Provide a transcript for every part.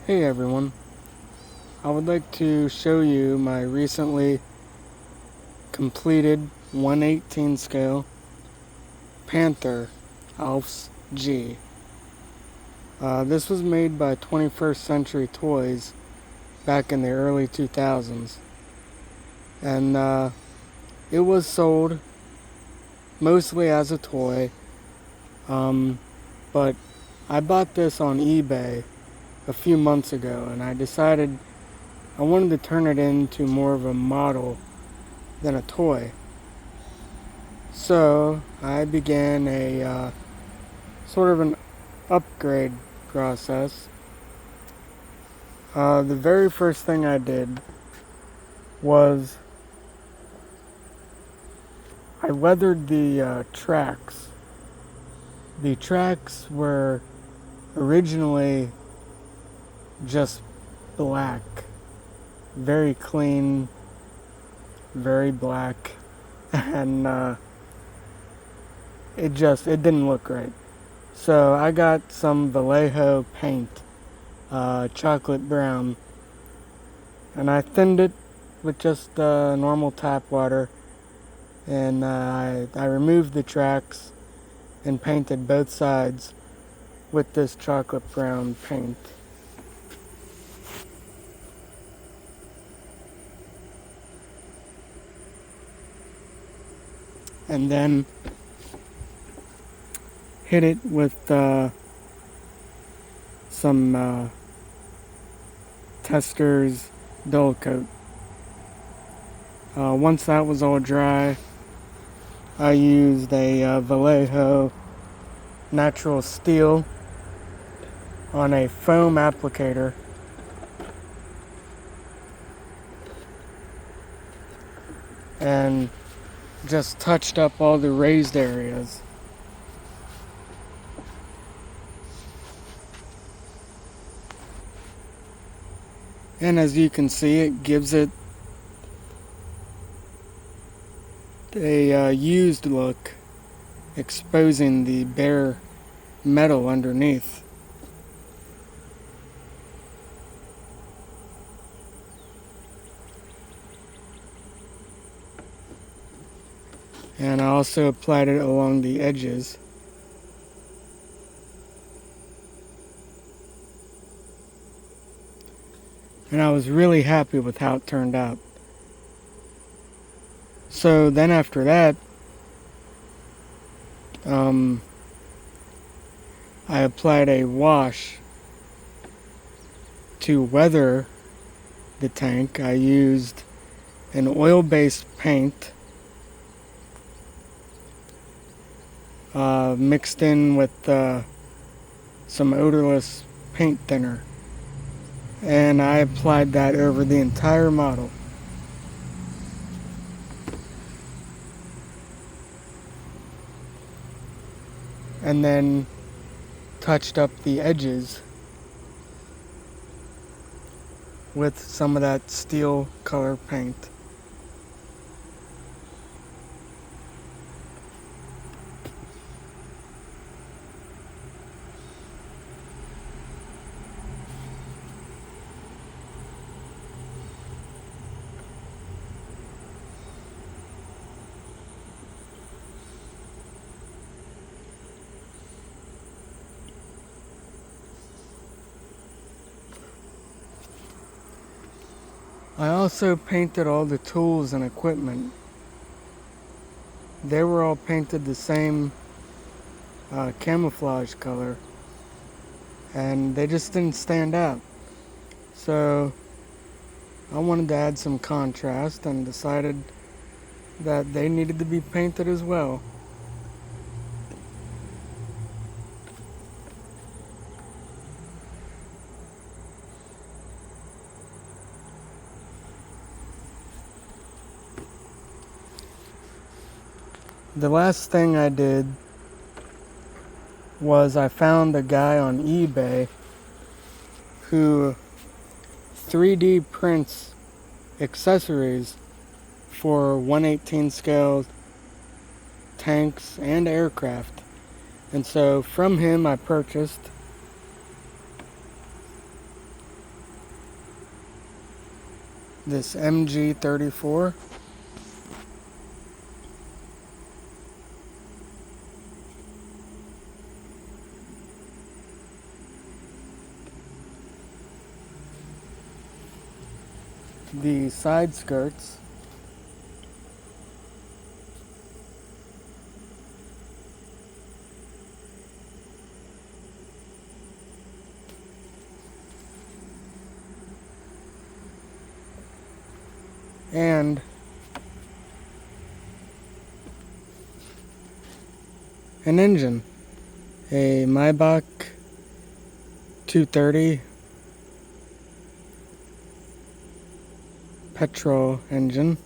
Hey everyone, I would like to show you my recently completed 1/18 scale Panther Ausf G. This was made by 21st Century Toys back in the early 2000s, and it was sold mostly as a toy, but I bought this on eBay a few months ago, and I decided I wanted to turn it into more of a model than a toy. So I began a sort of an upgrade process. The very first thing I did was I weathered the tracks. The tracks were originally just black, very clean, very black, and it didn't look right. So I got some Vallejo paint, chocolate brown, and I thinned it with just normal tap water, and I removed the tracks and painted both sides with this chocolate brown paint. And then hit it with some Tester's dull coat. Once that was all dry, I used a Vallejo natural steel on a foam applicator and just touched up all the raised areas. And as you can see, it gives it a used look, exposing the bare metal underneath. And I also applied it along the edges. And I was really happy with how it turned out. So then after that, I applied a wash to weather the tank. I used an oil-based paint mixed in with some odorless paint thinner, and I applied that over the entire model. And then touched up the edges with some of that steel color paint. I also painted all the tools and equipment. They were all painted the same camouflage color, and they just didn't stand out. So I wanted to add some contrast and decided that they needed to be painted as well. The last thing I did was I found a guy on eBay who 3D prints accessories for 1/18 scale tanks and aircraft. And so from him I purchased this MG34. The side skirts, and an engine, a Maybach 230 petrol engine.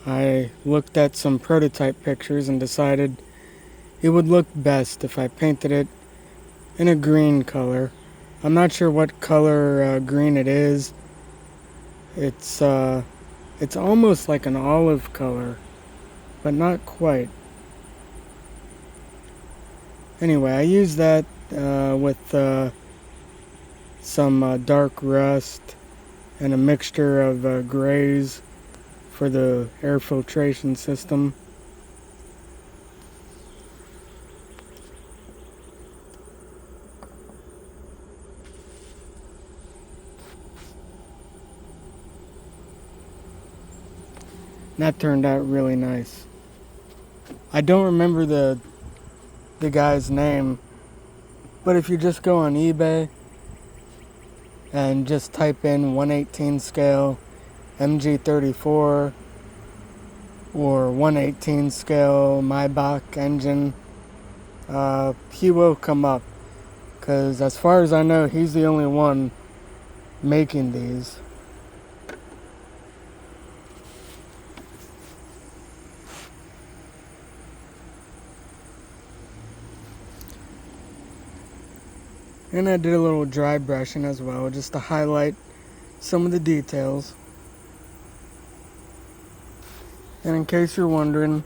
I looked at some prototype pictures and decided it would look best if I painted it in a green color. I'm not sure what color green it is. It's almost like an olive color, but not quite. Anyway, I used that with some dark rust and a mixture of grays for the air filtration system. That turned out really nice. I don't remember the guy's name, but if you just go on eBay and just type in 1/18 scale MG34 or 1/18 scale Maybach engine, he will come up, because as far as I know, he's the only one making these. And I did a little dry brushing as well, just to highlight some of the details. And in case you're wondering,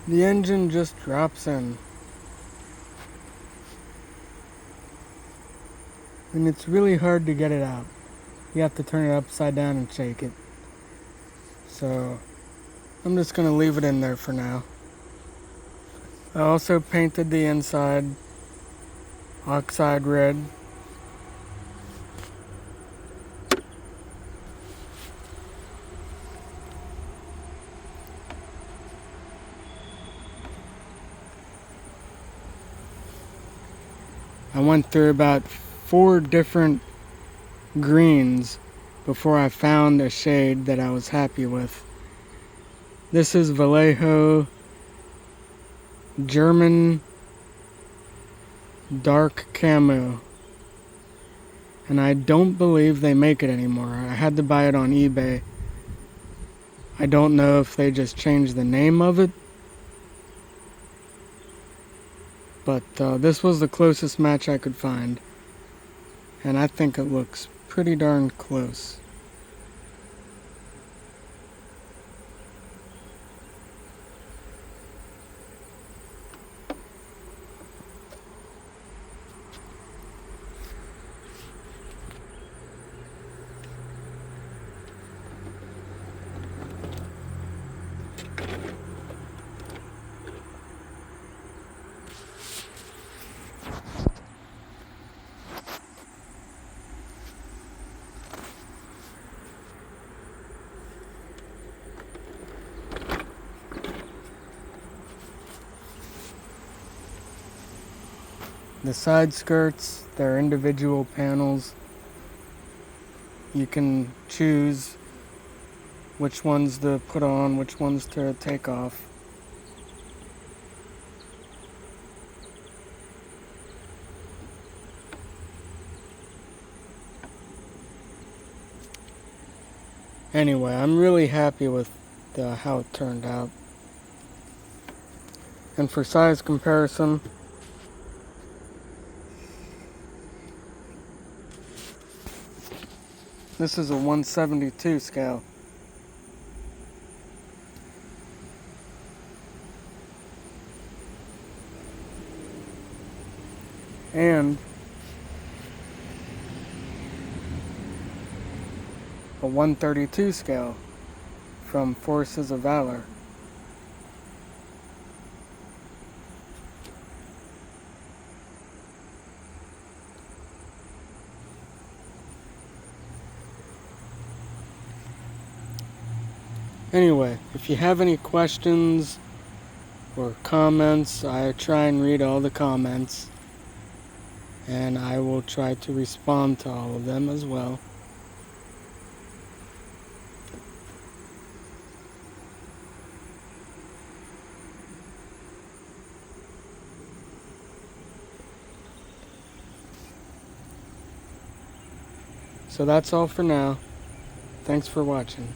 the engine just drops in. And it's really hard to get it out. You have to turn it upside down and shake it. So I'm just going to leave it in there for now. I also painted the inside oxide red. I went through about 4 different greens before I found a shade that I was happy with. This is Vallejo German dark camo, and I don't believe they make it anymore. I had to buy it on eBay. I don't know if they just changed the name of it, but this was the closest match I could find, and I think it looks pretty darn close. The side skirts, they're individual panels. You can choose which ones to put on, which ones to take off. Anyway, I'm really happy with how it turned out. And for size comparison, this is a 172 scale. And a 132 scale from Forces of Valor. Anyway, if you have any questions or comments, I try and read all the comments, and I will try to respond to all of them as well. So that's all for now. Thanks for watching.